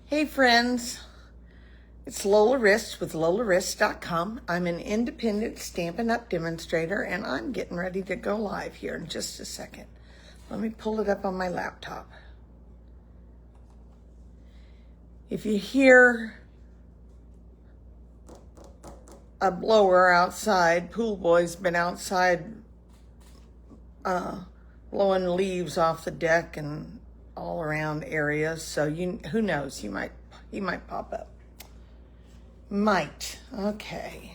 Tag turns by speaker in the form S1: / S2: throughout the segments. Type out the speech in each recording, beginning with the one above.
S1: Hey friends, it's Lola Wrist with LolaWrist.com. I'm an independent Stampin' Up demonstrator and I'm getting ready to go live here in just a second. Let me pull it up on my laptop. If you hear a blower outside, Pool Boy's been outside blowing leaves off the deck and all around areas, so who knows, he might pop up. Might. Okay.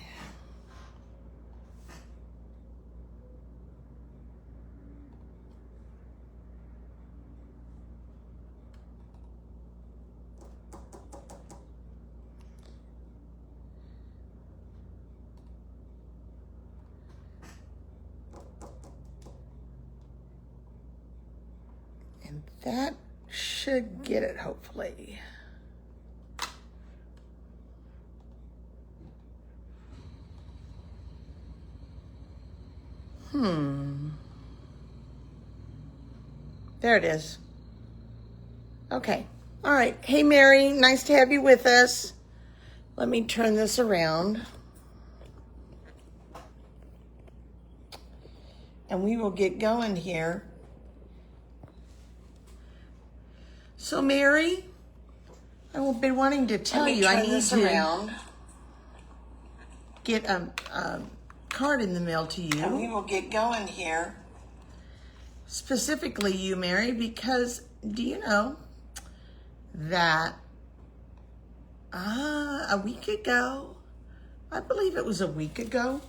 S1: And that should get it, hopefully. There it is. Okay. All right. Hey, Mary. Nice to have you with us. Let me turn this around. And we will get going here. So, Mary, I will be wanting to tell you I need to get a card in the mail to you. And we will get going here. Specifically you, Mary, because do you know that a week ago, I believe it was a week ago,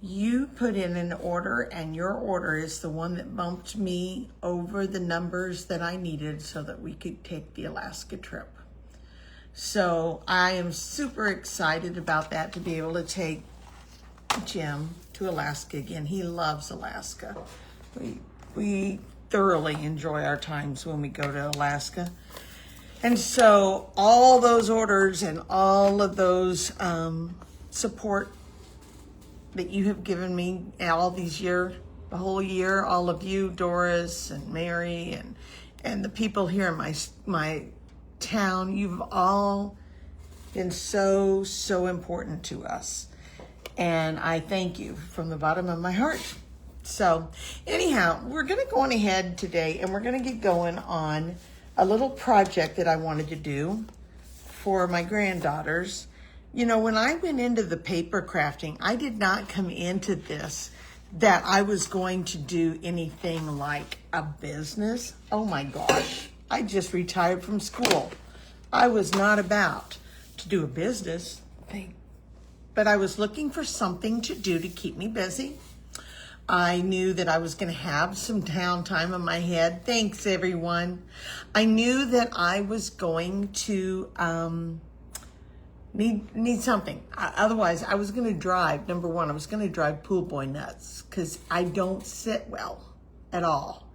S1: you put in an order, and your order is the one that bumped me over the numbers that I needed so that we could take the Alaska trip. So I am super excited about that, to be able to take Jim to Alaska again. He loves Alaska. We thoroughly enjoy our times when we go to Alaska. And so all those orders and all of those support that you have given me all these years, the whole year, all of you, Doris and Mary and the people here in my town, you've all been so important to us. And I thank you from the bottom of my heart. So anyhow, we're going to go on ahead today and we're going to get going on a little project that I wanted to do for my granddaughters. You know, when I went into the paper crafting, I did not come into this that I was going to do anything like a business. Oh my gosh, I just retired from school. I was not about to do a business thing, but I was looking for something to do to keep me busy. I knew that I was going to have some downtime on my head. Thanks, everyone. I knew that I was going to need something. Otherwise, I was going to drive. Number one, I was going to drive Pool Boy nuts because I don't sit well at all.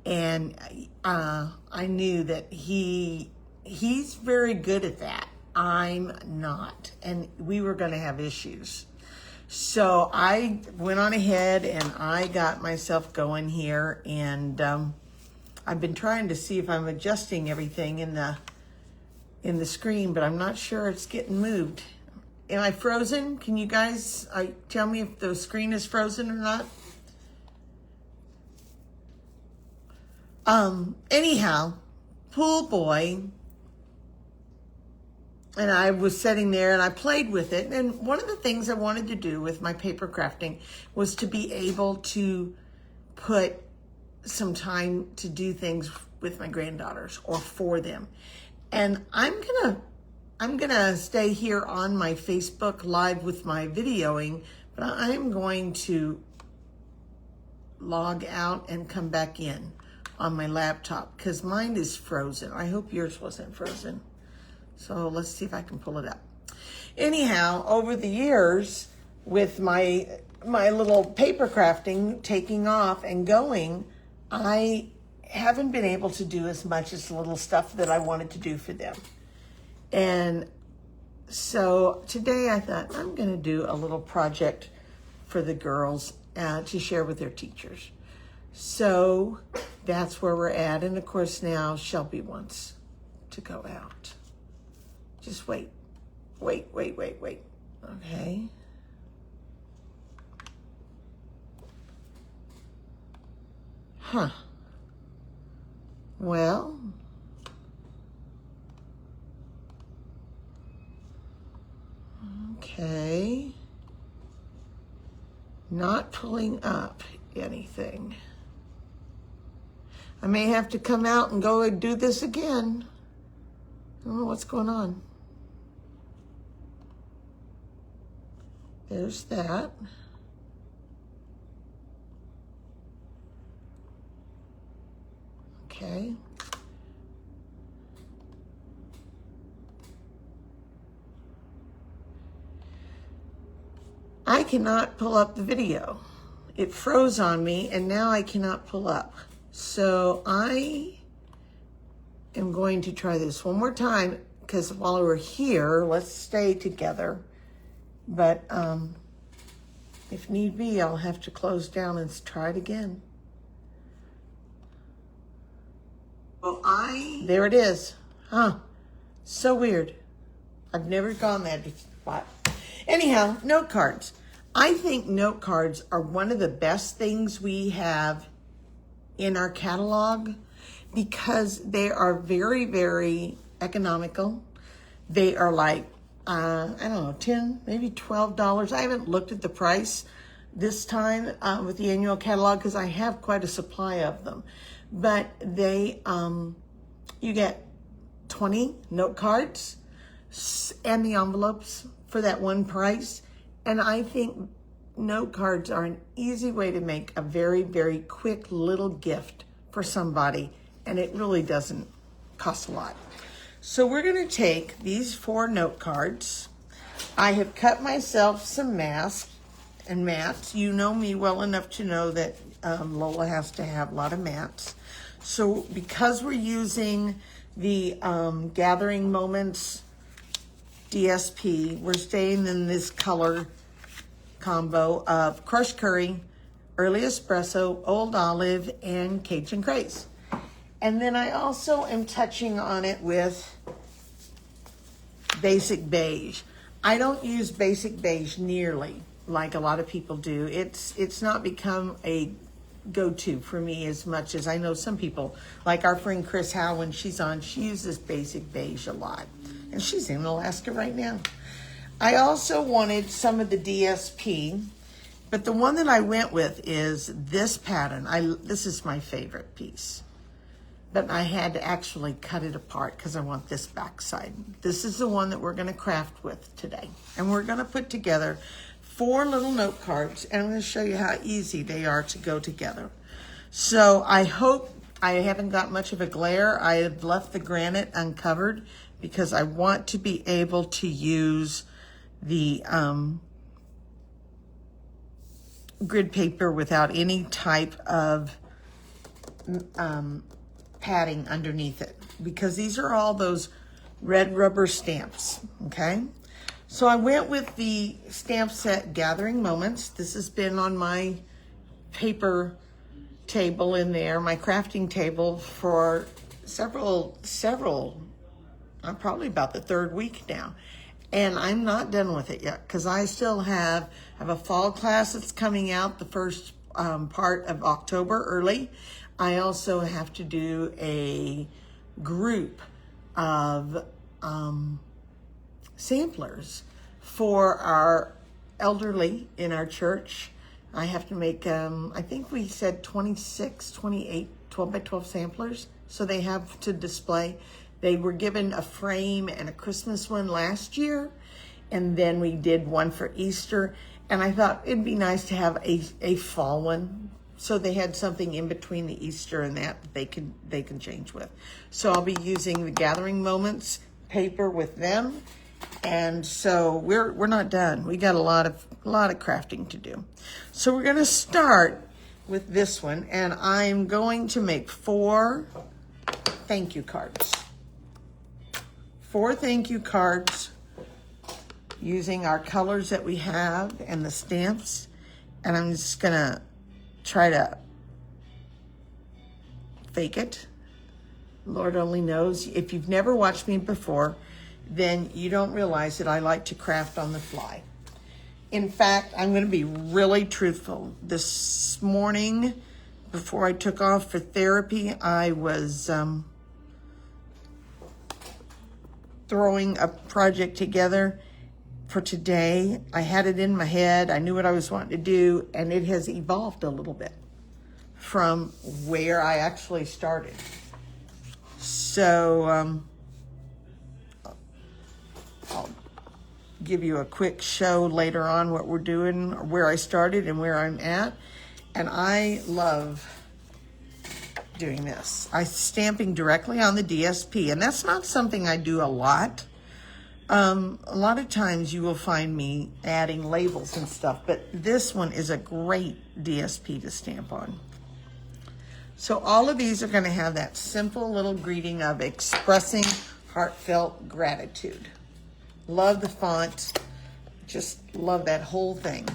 S1: And I knew that he's very good at that. I'm not. And we were going to have issues. So I went on ahead and I got myself going here, and I've been trying to see if I'm adjusting everything in the screen, but I'm not sure it's getting moved. Am I frozen? Can you guys tell me if the screen is frozen or not? Anyhow, Pool Boy and I was sitting there and I played with it. And one of the things I wanted to do with my paper crafting was to be able to put some time to do things with my granddaughters or for them. And I'm gonna stay here on my Facebook Live with my videoing, but I'm going to log out and come back in on my laptop because mine is frozen. I hope yours wasn't frozen. So let's see if I can pull it up. Anyhow, over the years with my little paper crafting taking off and going, I haven't been able to do as much as the little stuff that I wanted to do for them. And so today I thought I'm going to do a little project for the girls to share with their teachers. So that's where we're at. And of course now Shelby wants to go out. Just wait. Wait. Okay. Huh. Well, okay. Not pulling up anything. I may have to come out and go and do this again. I don't know what's going on. There's that. Okay. I cannot pull up the video. It froze on me and now I cannot pull up. So I am going to try this one more time because while we're here, let's stay together. But if need be, I'll have to close down and try it again. Well, there it is. Huh. So weird. I've never gone that spot. Anyhow, note cards. I think note cards are one of the best things we have in our catalog because they are very, very economical. They are like, I don't know, $10, maybe $12. I haven't looked at the price this time with the annual catalog because I have quite a supply of them. But they, you get 20 note cards and the envelopes for that one price. And I think note cards are an easy way to make a very, very quick little gift for somebody. And it really doesn't cost a lot. So we're gonna take these 4 note cards. I have cut myself some masks and mats. You know me well enough to know that Lola has to have a lot of mats. So because we're using the Gathering Moments DSP, we're staying in this color combo of crushed curry, early espresso, old olive, and Cajun craze. And then I also am touching on it with basic beige. I don't use basic beige nearly like a lot of people do. It's not become a go-to for me as much as I know some people, like our friend Chris Howe, when she's on, she uses basic beige a lot. And she's in Alaska right now. I also wanted some of the DSP, but the one that I went with is this pattern. This is my favorite piece. But I had to actually cut it apart because I want this backside. This is the one that we're gonna craft with today. And we're gonna put together 4 little note cards, and I'm gonna show you how easy they are to go together. So I hope I haven't got much of a glare. I have left the granite uncovered because I want to be able to use the grid paper without any type of padding underneath it, because these are all those red rubber stamps, okay? So I went with the stamp set Gathering Moments. This has been on my paper table in there, my crafting table, for several, I'm probably about the 3rd week now. And I'm not done with it yet because I still have a fall class that's coming out the first part of October early. I also have to do a group of samplers for our elderly in our church. I have to make, I think we said 26, 28, 12 by 12 samplers. So they have to display. They were given a frame and a Christmas one last year. And then we did one for Easter. And I thought it'd be nice to have a fall one. So they had something in between the Easter and that they can change with. So I'll be using the Gathering Moments paper with them. And so we're not done. We got a lot of crafting to do. So we're gonna start with this one, and I'm going to make 4 thank you cards. 4 thank you cards using our colors that we have and the stamps. And I'm just gonna try to fake it. Lord only knows. If you've never watched me before, then you don't realize that I like to craft on the fly. In fact, I'm going to be really truthful. This morning, before I took off for therapy, I was throwing a project together for today. I had it in my head. I knew what I was wanting to do, and it has evolved a little bit from where I actually started. So I'll give you a quick show later on what we're doing, where I started and where I'm at. And I love doing this. I'm stamping directly on the DSP, and that's not something I do a lot. A lot of times you will find me adding labels and stuff, but this one is a great DSP to stamp on. So all of these are going to have that simple little greeting of expressing heartfelt gratitude. Love the font. Just love that whole thing.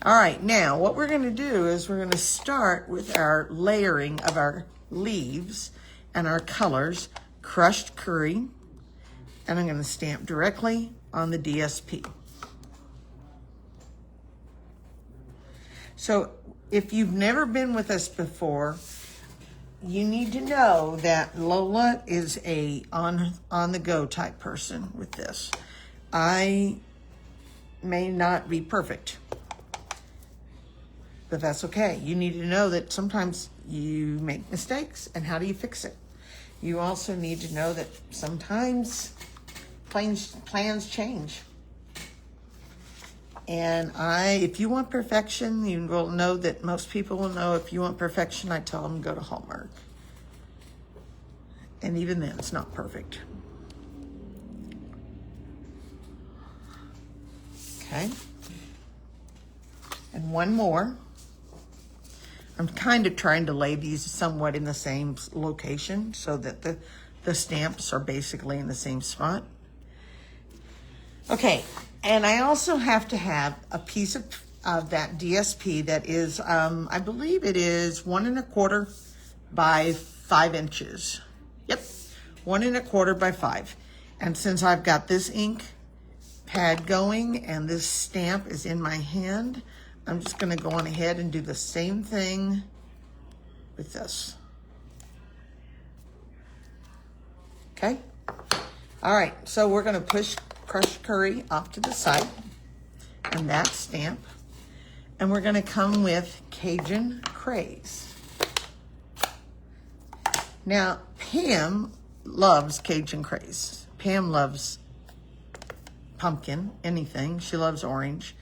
S1: All right, now what we're going to do is we're going to start with our layering of our leaves and our colors, crushed curry, and I'm going to stamp directly on the DSP. So if you've never been with us before, you need to know that Lola is a on-the-go type person with this. I may not be perfect, but that's okay. You need to know that sometimes you make mistakes, and how do you fix it? You also need to know that sometimes plans change. And if you want perfection, you will know that most people will know if you want perfection, I tell them go to Hallmark. And even then, it's not perfect. Okay. And one more. I'm kind of trying to lay these somewhat in the same location so that the stamps are basically in the same spot. Okay, and I also have to have a piece of that DSP that is, I believe it is 1 1/4 by 5 inches. Yep, 1 1/4 by 5. And since I've got this ink pad going and this stamp is in my hand, I'm just going to go on ahead and do the same thing with this. Okay? All right, so we're going to push crushed curry off to the side and that stamp. And we're going to come with Cajun Craze. Now, Pam loves Cajun Craze. Pam loves pumpkin, anything. She loves orange.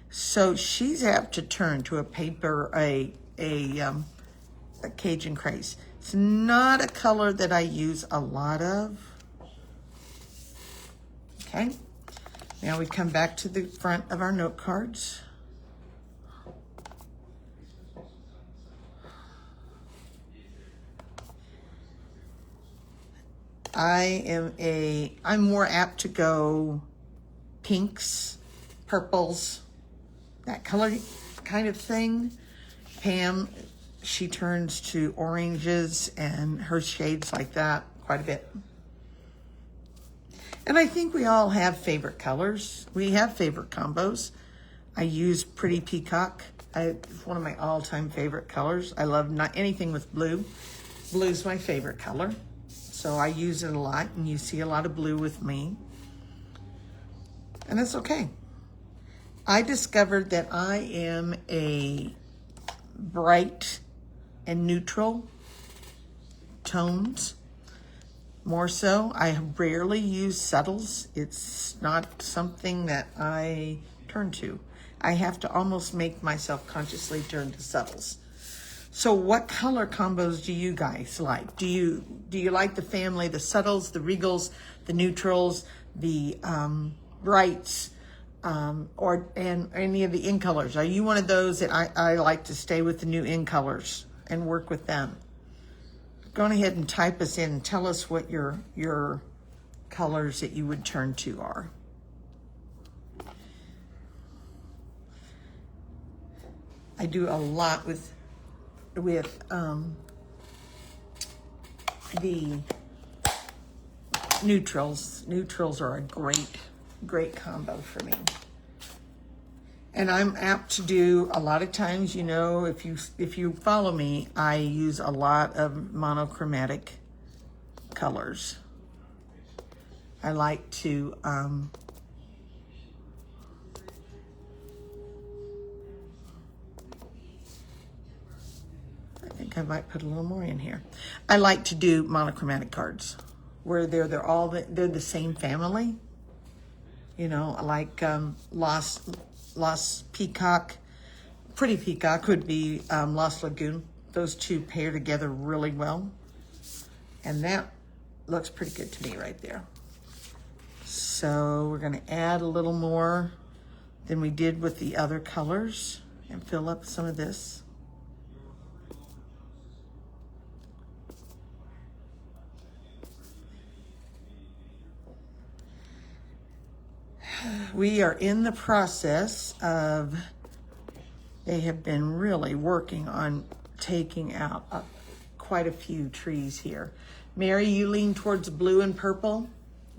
S1: So she's apt to turn to a Cajun Craze. It's not a color that I use a lot of. Okay, now we come back to the front of our note cards. I'm more apt to go pinks, purples, that color kind of thing. Pam, she turns to oranges and her shades like that quite a bit. And I think we all have favorite colors. We have favorite combos. I use Pretty Peacock. It's one of my all-time favorite colors. I love not anything with blue. Blue's my favorite color. So I use it a lot, and you see a lot of blue with me. And that's okay. I discovered that I am a bright and neutral tones. More so, I rarely use subtles. It's not something that I turn to. I have to almost make myself consciously turn to subtles. So what color combos do you guys like? Do you like the family, the subtles, the regals, the neutrals, the brights, and any of the in colors? Are you one of those that I like to stay with the new in colors and work with them? Go on ahead and type us in and tell us what your colors that you would turn to are. I do a lot with the neutrals. Neutrals are a great combo for me. And I'm apt to do a lot of times, you know, if you follow me, I use a lot of monochromatic colors. I like to I think I might put a little more in here. I like to do monochromatic cards where they're the same family. You know, I like Lost Peacock, Pretty Peacock would be Lost Lagoon. Those two pair together really well. And that looks pretty good to me right there. So we're gonna add a little more than we did with the other colors and fill up some of this. We are in the process of, they have been really working on taking out quite a few trees here. Mary, you lean towards blue and purple.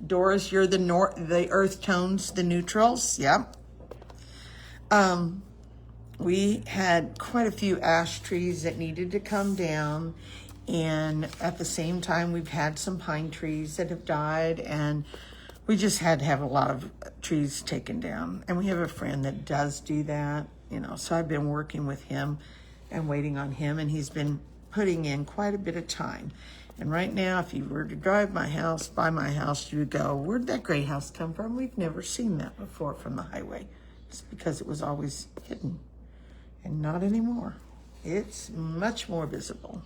S1: Doris, you're the earth tones, the neutrals. Yep. We had quite a few ash trees that needed to come down, and at the same time we've had some pine trees that have died, and we just had to have a lot of trees taken down. And we have a friend that does do that, you know, so I've been working with him and waiting on him, and he's been putting in quite a bit of time. And right now, if you were to drive by my house, you would go, where'd that gray house come from? We've never seen that before from the highway. It's because it was always hidden, and not anymore. It's much more visible.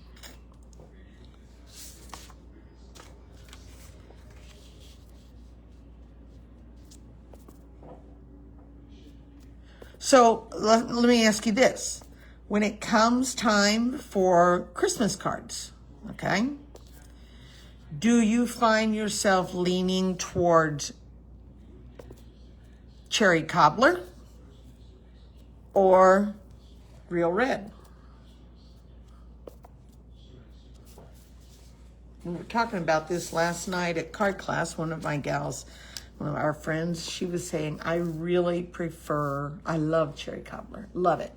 S1: So let me ask you this. When it comes time for Christmas cards, okay, do you find yourself leaning towards cherry cobbler or real red? We were talking about this last night at card class. One of my gals, one of our friends, she was saying, I love cherry cobbler, love it.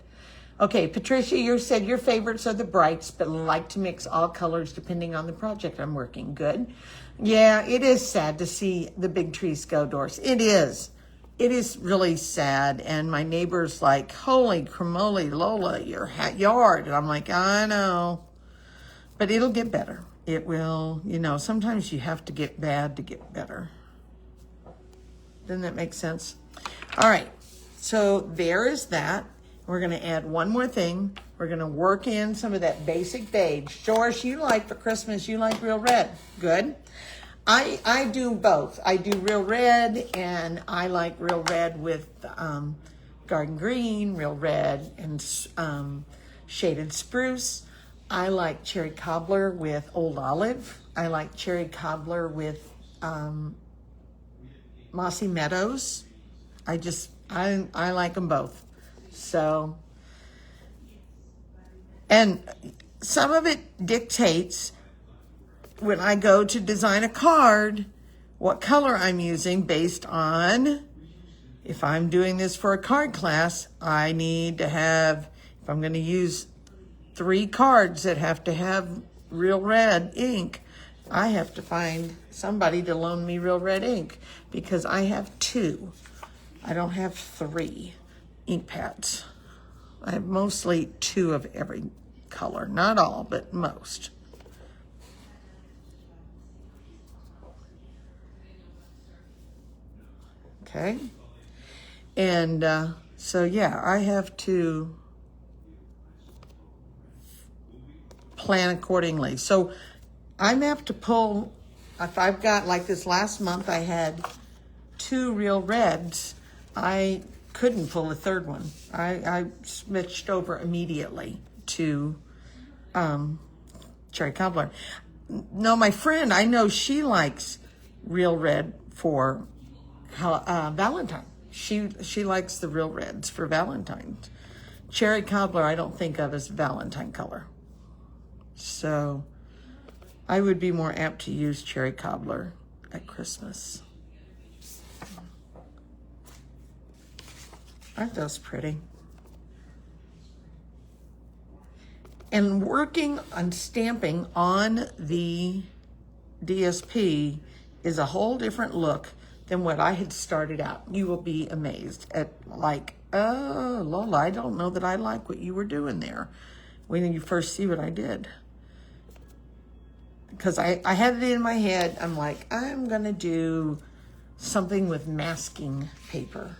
S1: Okay, Patricia, you said your favorites are the brights, but like to mix all colors depending on the project I'm working. Good. Yeah, it is sad to see the big trees go, Doris. It is. It is really sad. And my neighbor's like, holy cramoly, Lola, your yard. And I'm like, I know. But it'll get better. It will, you know, sometimes you have to get bad to get better. Doesn't that make sense? All right, so there is that. We're gonna add one more thing. We're gonna work in some of that basic beige. Doris, you like for Christmas, you like real red. Good. I do both. I do real red, and I like real red with garden green, real red, and shaded spruce. I like cherry cobbler with old olive. I like cherry cobbler with mossy meadows. I like them both. So, and some of it dictates when I go to design a card, what color I'm using based on, if I'm doing this for a card class, I need to have, if I'm going to use 3 cards that have to have real red ink, I have to find somebody to loan me real red ink because I have 2. I don't have 3 ink pads. I have mostly 2 of every color. Not all, but most. Okay. And so, yeah, I have to plan accordingly. So I'm have to pull, if I've got, like this last month, I had 2 real reds. I couldn't pull a 3rd one. I switched over immediately to cherry cobbler. No, my friend, I know she likes real red for Valentine. She likes the real reds for Valentine's. Cherry cobbler I don't think of as Valentine color. So I would be more apt to use cherry cobbler at Christmas. Aren't those pretty? And working on stamping on the DSP is a whole different look than what I had started out. You will be amazed at like, oh, Lola, I don't know that I like what you were doing there when you first see what I did. Because I had it in my head, I'm like, I'm gonna do something with masking paper.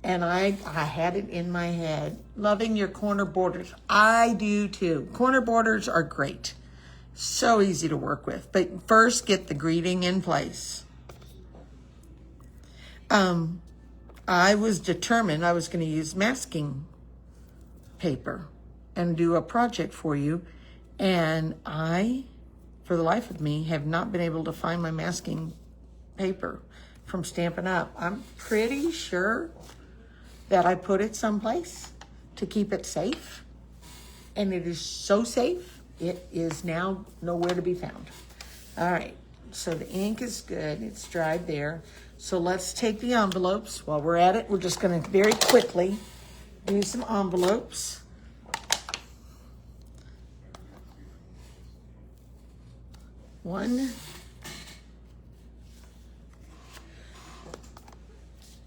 S1: And I had it in my head, loving your corner borders. I do too. Corner borders are great. So easy to work with. But first, get the greeting in place. I was determined I was going to use masking paper and do a project for you. And I, for the life of me, have not been able to find my masking paper from Stampin' Up. I'm pretty sure that I put it someplace to keep it safe. And it is so safe, it is now nowhere to be found. All right, so the ink is good, it's dried there. So let's take the envelopes. While we're at it, we're just gonna very quickly do some envelopes. One,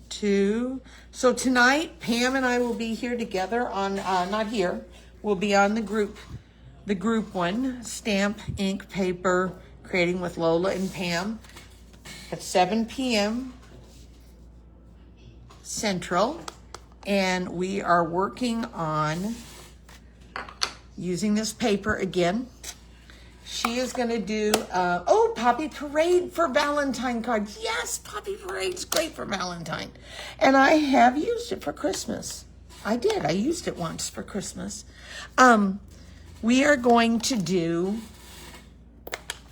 S1: two. So tonight, Pam and I will be here together on, not here, we'll be on the group one, Stamp, Ink, Paper, Creating with Lola and Pam at 7 p.m. Central. And we are working on using this paper again. She is going to do, Poppy Parade for Valentine cards. Yes, Poppy Parade's great for Valentine. And I have used it for Christmas. I did. I used it once for Christmas. We are going to do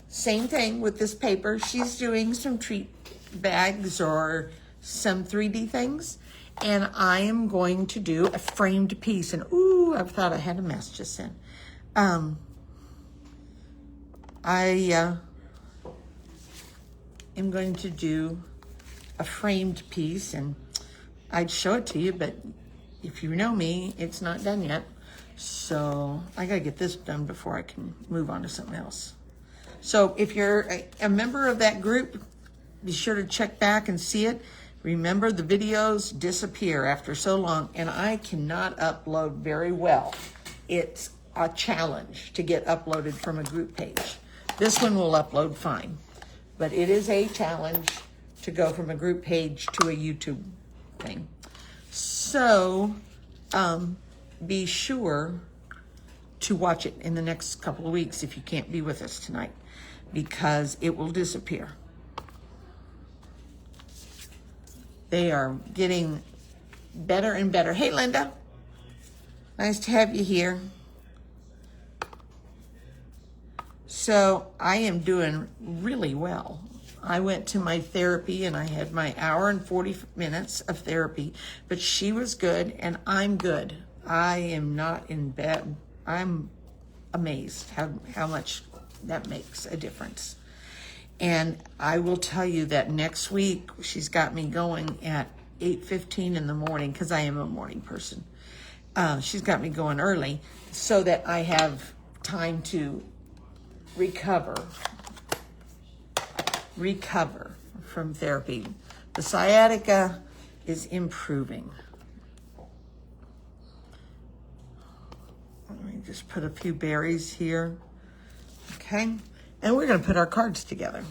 S1: same thing with this paper. She's doing some treat bags or some 3D things. And I am going to do a framed piece. And, ooh, I thought I had a mess just then. I am going to do a framed piece, and I'd show it to you, but if you know me, it's not done yet. So I gotta get this done before I can move on to something else. So if you're a member of that group, be sure to check back and see it. Remember, the videos disappear after so long, and I cannot upload very well. It's a challenge to get uploaded from a group page. This one will upload fine, but it is a challenge to go from a group page to a YouTube thing. So be sure to watch it in the next couple of weeks if you can't be with us tonight, because it will disappear. They are getting better and better. Hey, Linda, nice to have you here. So I am doing really well. I went to my therapy and I had my hour and 40 minutes of therapy, but she was good and I'm good. I am not in bed. I'm amazed how much that makes a difference. And I will tell you that next week she's got me going at 8:15 in the morning, because I am a morning person. She's got me going early so that I have time to recover from therapy. The sciatica is improving. Let me just put a few berries here. Okay. And we're going to put our cards together.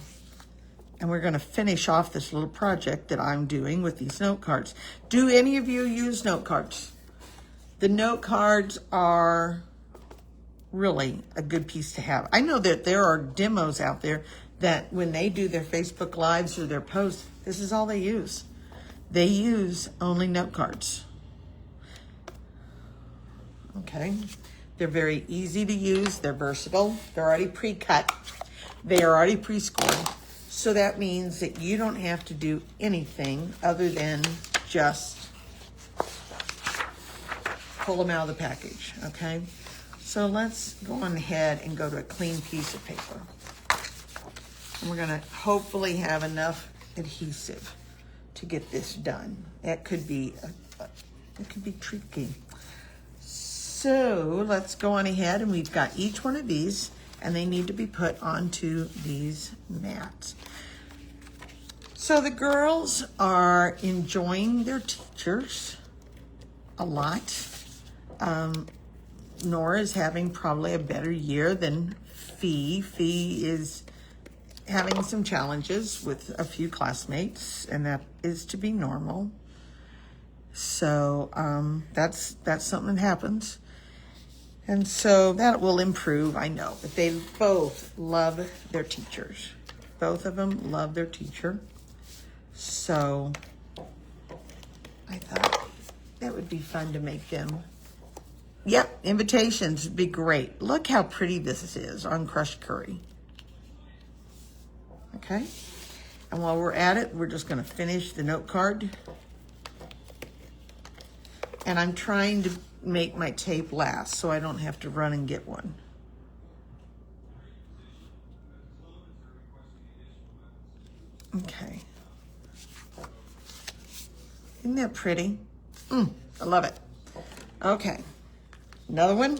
S1: And we're going to finish off this little project that I'm doing with these note cards. Do any of you use note cards? The note cards are really a good piece to have. I know that there are demos out there that when they do their Facebook Lives or their posts, this is all they use. They use only note cards. Okay. They're very easy to use. They're versatile. They're already pre-cut. They are already pre-scored. So that means that you don't have to do anything other than just pull them out of the package, okay? So let's go on ahead and go to a clean piece of paper. And we're gonna hopefully have enough adhesive to get this done. That could be, it could be tricky. So let's go on ahead, and we've got each one of these, and they need to be put onto these mats. So the girls are enjoying their teachers a lot. Nora is having probably a better year than Fee. Fee is having some challenges with a few classmates, and that is to be normal. So that's something that happens. And so that will improve, I know. But they both love their teachers. Both of them love their teacher. So I thought that would be fun to make them. Yep, invitations would be great. Look how pretty this is on crushed curry. Okay, and while we're at it, we're just gonna finish the note card. And I'm trying to make my tape last so I don't have to run and get one. Okay. Isn't that pretty? I love it. Okay, another one.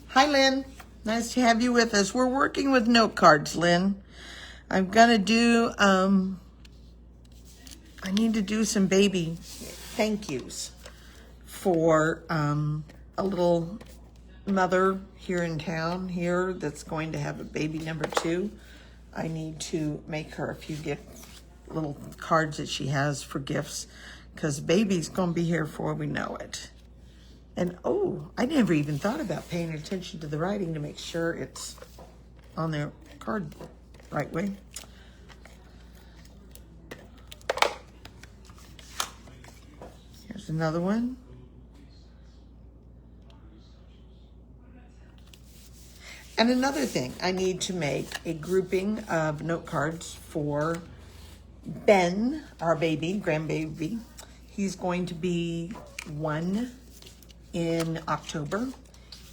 S1: Hi, Lynn. Nice to have you with us. We're working with note cards, Lynn. I'm gonna do, I need to do some baby thank yous for a little mother here in town here that's going to have a baby number 2. I need to make her a few little cards that she has for gifts, because baby's gonna be here before we know it. And oh, I never even thought about paying attention to the writing to make sure it's on their card right way. Here's another one. And another thing, I need to make a grouping of note cards for Ben, our baby, grandbaby. He's going to be 1 in October,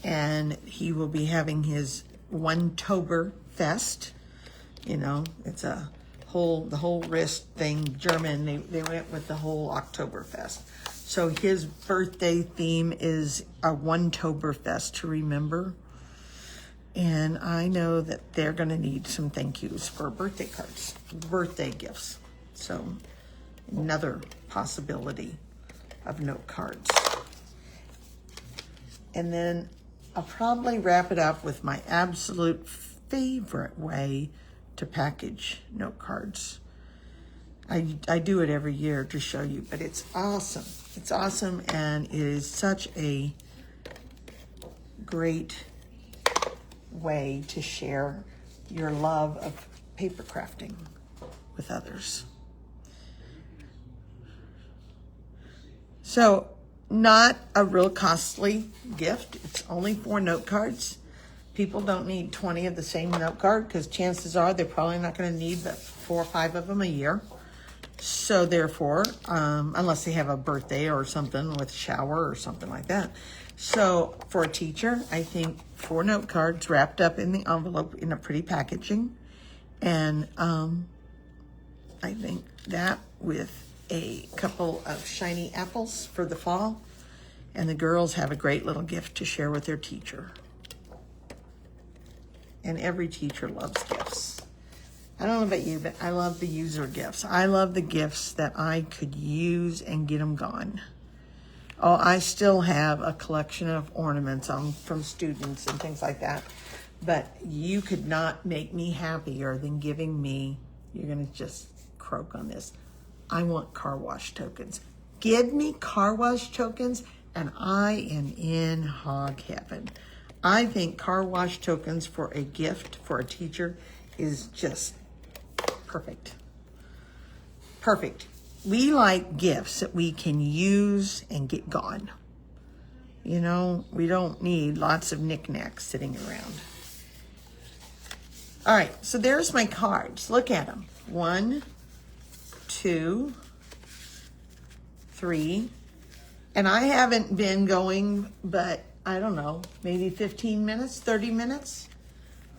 S1: and he will be having his One-tober Fest. You know, it's the whole wrist thing, German. They went with the whole Oktoberfest. So his birthday theme is a One-tober Fest to remember. And I know that they're gonna need some thank yous for birthday cards, birthday gifts. So another possibility of note cards. And then I'll probably wrap it up with my absolute favorite way to package note cards. I do it every year to show you, but it's awesome. It's awesome, and it is such a great way to share your love of paper crafting with others. So, not a real costly gift. It's only 4 note cards. People don't need 20 of the same note card, because chances are they're probably not going to need but 4 or 5 of them a year. So therefore, unless they have a birthday or something with a shower or something like that. So for a teacher, I think 4 note cards wrapped up in the envelope in a pretty packaging. And I think that with a couple of shiny apples for the fall, and the girls have a great little gift to share with their teacher. And every teacher loves gifts. I don't know about you, but I love the user gifts. I love the gifts that I could use and get them gone. Oh, I still have a collection of ornaments from students and things like that. But you could not make me happier than giving me, you're gonna just croak on this, I want car wash tokens. Give me car wash tokens and I am in hog heaven. I think car wash tokens for a gift for a teacher is just perfect. Perfect. We like gifts that we can use and get gone. You know, we don't need lots of knickknacks sitting around. All right, so there's my cards. Look at them. 1, 2, 3, And I haven't been going, but I don't know, maybe 15 minutes, 30 minutes.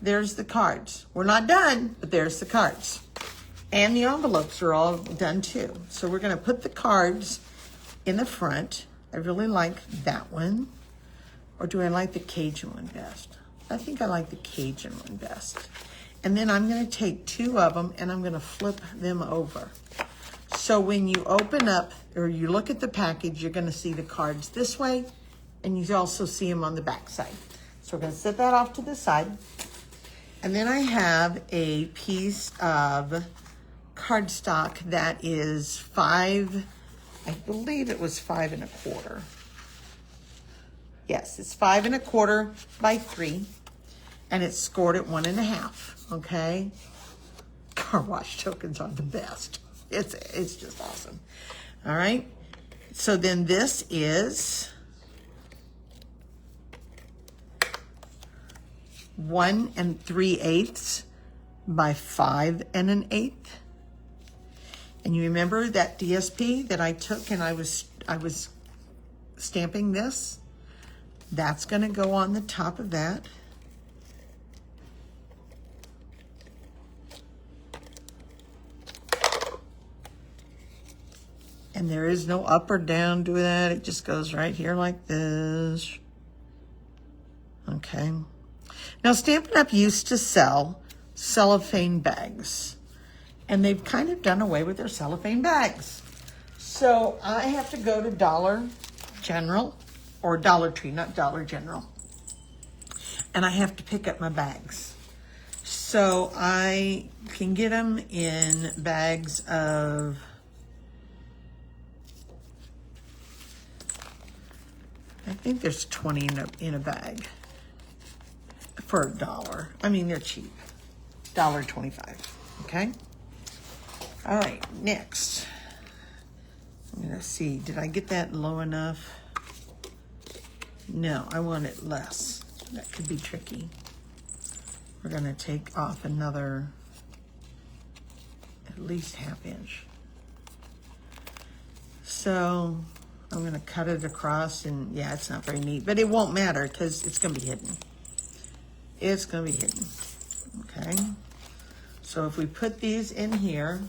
S1: There's the cards. We're not done, but there's the cards. And the envelopes are all done too. So we're gonna put the cards in the front. I really like that one. Or do I like the Cajun one best? I think I like the Cajun one best. And then I'm gonna take 2 of them and I'm gonna flip them over. So when you open up or you look at the package, you're gonna see the cards this way and you also see them on the back side. So we're gonna set that off to the side. And then I have a piece of cardstock that is 5, I believe it was 5 1/4. Yes, it's 5 1/4 by 3, and it's scored at 1 1/2. Okay, car wash tokens are the best. It's just awesome. All right, so then this is 1 3/8 by 5 1/8. And you remember that DSP that I took and I was stamping this? That's gonna go on the top of that. And there is no up or down to that. It just goes right here like this. Okay. Now Stampin' Up used to sell cellophane bags. And they've kind of done away with their cellophane bags. So I have to go to Dollar General, or Dollar Tree, not Dollar General. And I have to pick up my bags. So I can get them in bags of, I think there's 20 in a bag for $1. I mean, they're cheap, $1.25, okay? All right, next, I'm gonna see, did I get that low enough? No, I want it less. That could be tricky. We're gonna take off another, at least 1/2 inch. So I'm gonna cut it across and yeah, it's not very neat, but it won't matter because it's gonna be hidden. It's gonna be hidden, okay? So if we put these in here,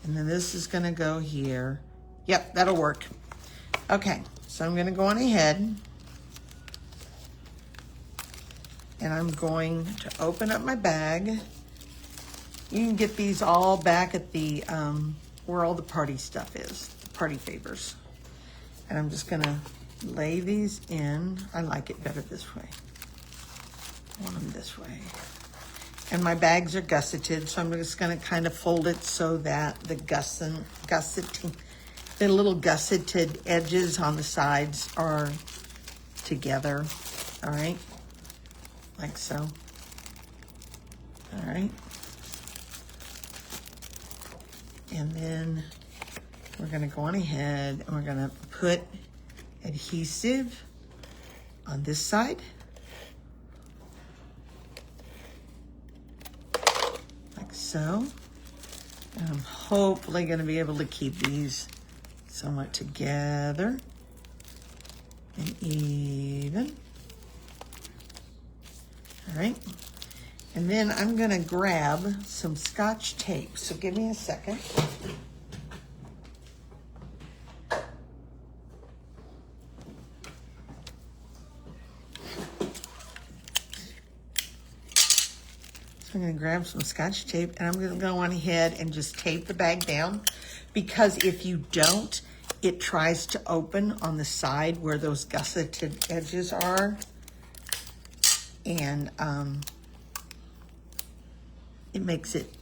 S1: and then this is gonna go here. Yep, that'll work. Okay, so I'm gonna go on ahead and I'm going to open up my bag. You can get these all back at the, where all the party stuff is, the party favors. And I'm just gonna lay these in. I like it better this way. I want them this way. And my bags are gusseted, so I'm just gonna kind of fold it so that the the little gusseted edges on the sides are together, all right? Like so, all right? And then we're gonna go on ahead and we're gonna put adhesive on this side. So, and I'm hopefully going to be able to keep these somewhat together and even. All right. And then I'm going to grab some Scotch tape. So give me a second. I'm gonna grab some Scotch tape and I'm gonna go on ahead and just tape the bag down, because if you don't, it tries to open on the side where those gusseted edges are, and it makes it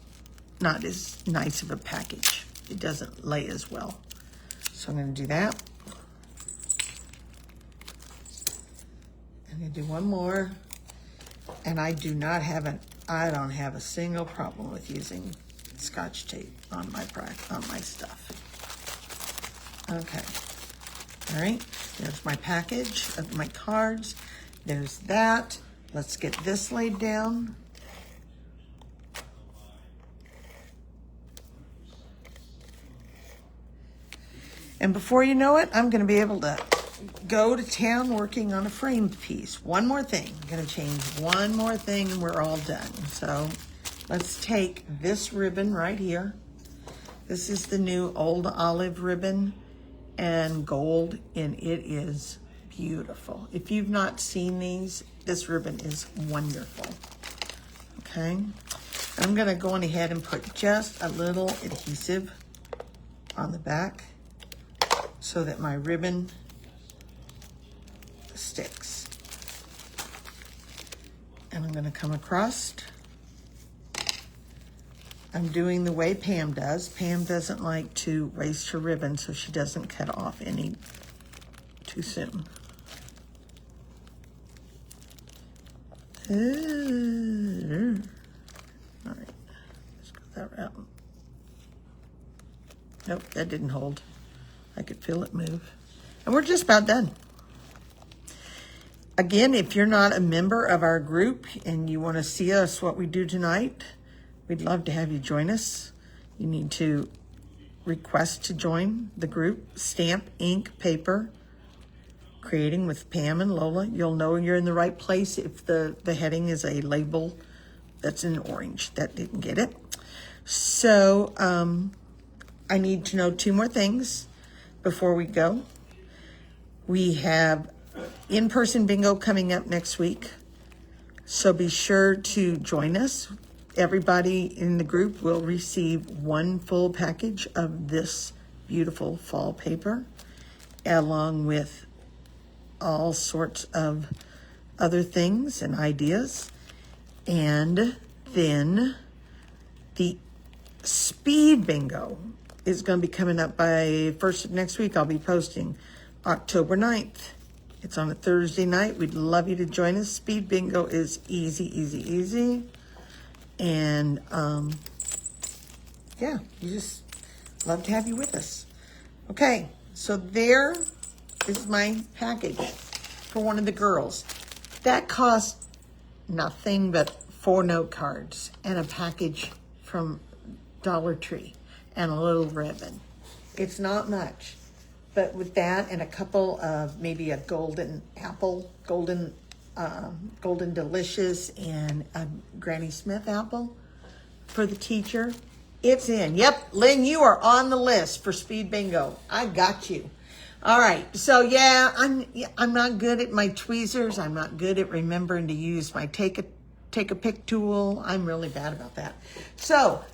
S1: not as nice of a package. It doesn't lay as well. So I'm gonna do that. I'm gonna do one more, and I don't have a single problem with using Scotch tape on my stuff. Okay, all right, there's my package of my cards. There's that. Let's get this laid down. And before you know it, I'm going to be able to go to town working on a framed piece. One more thing. I'm going to change one more thing and we're all done. So let's take this ribbon right here. This is the new old olive ribbon and gold, and it is beautiful. If you've not seen these, this ribbon is wonderful. Okay, I'm gonna go on ahead and put just a little adhesive on the back so that my ribbon sticks. And I'm gonna come across. I'm doing the way Pam does. Pam doesn't like to waste her ribbon, so she doesn't cut off any too soon. All right, let's go that route. Nope, that didn't hold. I could feel it move. And we're just about done. Again, if you're not a member of our group and you want to see us, what we do tonight, we'd love to have you join us. You need to request to join the group, Stamp, Ink, Paper, Creating with Pam and Lola. You'll know you're in the right place if the heading is a label that's in orange. That didn't get it. So I need to know two more things before we go. We have in-person bingo coming up next week. So be sure to join us. Everybody in the group will receive one full package of this beautiful fall paper, along with all sorts of other things and ideas. And then the speed bingo is going to be coming up by first of next week. I'll be posting October 9th. It's on a Thursday night. We'd love you to join us. Speed bingo is easy, easy, easy. And yeah, we just love to have you with us. Okay, so there is my package for one of the girls. That cost nothing but 4 note cards and a package from Dollar Tree and a little ribbon. It's not much, but with that and a couple of maybe a golden apple, golden delicious, and a Granny Smith apple for the teacher, it's in. Yep, Lynn, you are on the list for speed bingo. I got you. All right, so yeah, I'm not good at my tweezers. I'm not good at remembering to use my take a pick tool. I'm really bad about that. So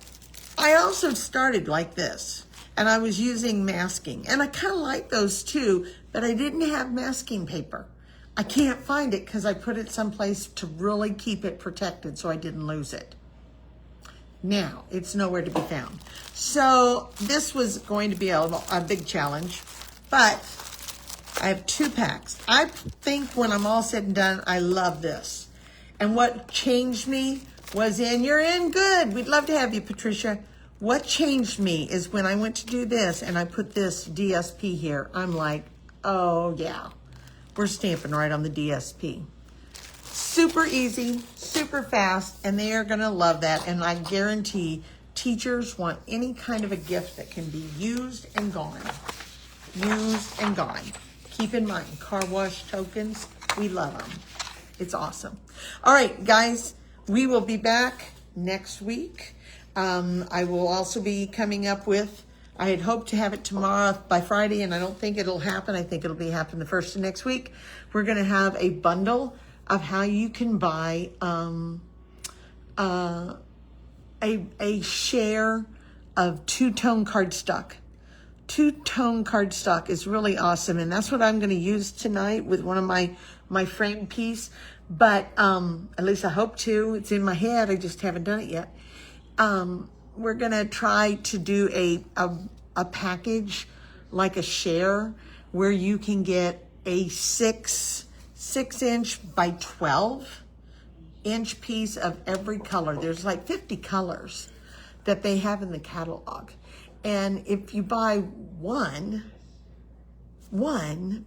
S1: I also started like this, and I was using masking, and I kind of like those too, but I didn't have masking paper. I can't find it because I put it someplace to really keep it protected so I didn't lose it. Now, it's nowhere to be found. So this was going to be a big challenge, but I have 2 packs. I think when I'm all said and done, I love this. And what changed me was you're in good. We'd love to have you, Patricia. What changed me is when I went to do this and I put this DSP here, I'm like, oh yeah. We're stamping right on the DSP. Super easy, super fast, and they are gonna love that. And I guarantee teachers want any kind of a gift that can be used and gone. Used and gone. Keep in mind, car wash tokens, we love them. It's awesome. All right, guys, we will be back next week. I will also be coming up with, I had hoped to have it tomorrow by Friday, and I don't think it'll happen. I think it'll be happen the first of next week. We're going to have a bundle of how you can buy a share of 2-tone cardstock. 2-tone cardstock is really awesome, and that's what I'm going to use tonight with one of my frame piece. But at least I hope to. It's in my head. I just haven't done it yet. We're gonna try to do a package like a share where you can get a 6-inch by 12-inch piece of every color. There's like 50 colors that they have in the catalog. And if you buy one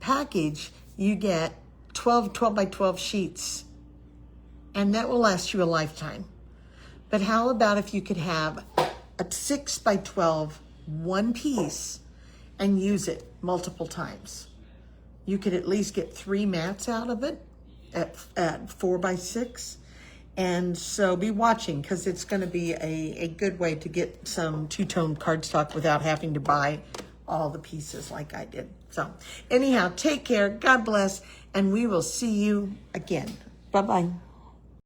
S1: package, you get 12 by 12 sheets, and that will last you a lifetime. But how about if you could have a 6 by 12 one piece, and use it multiple times. You could at least get 3 mats out of it at 4x6. And so be watching, because it's going to be a good way to get some two-tone cardstock without having to buy all the pieces like I did. So anyhow, take care, God bless, and we will see you again. Bye-bye.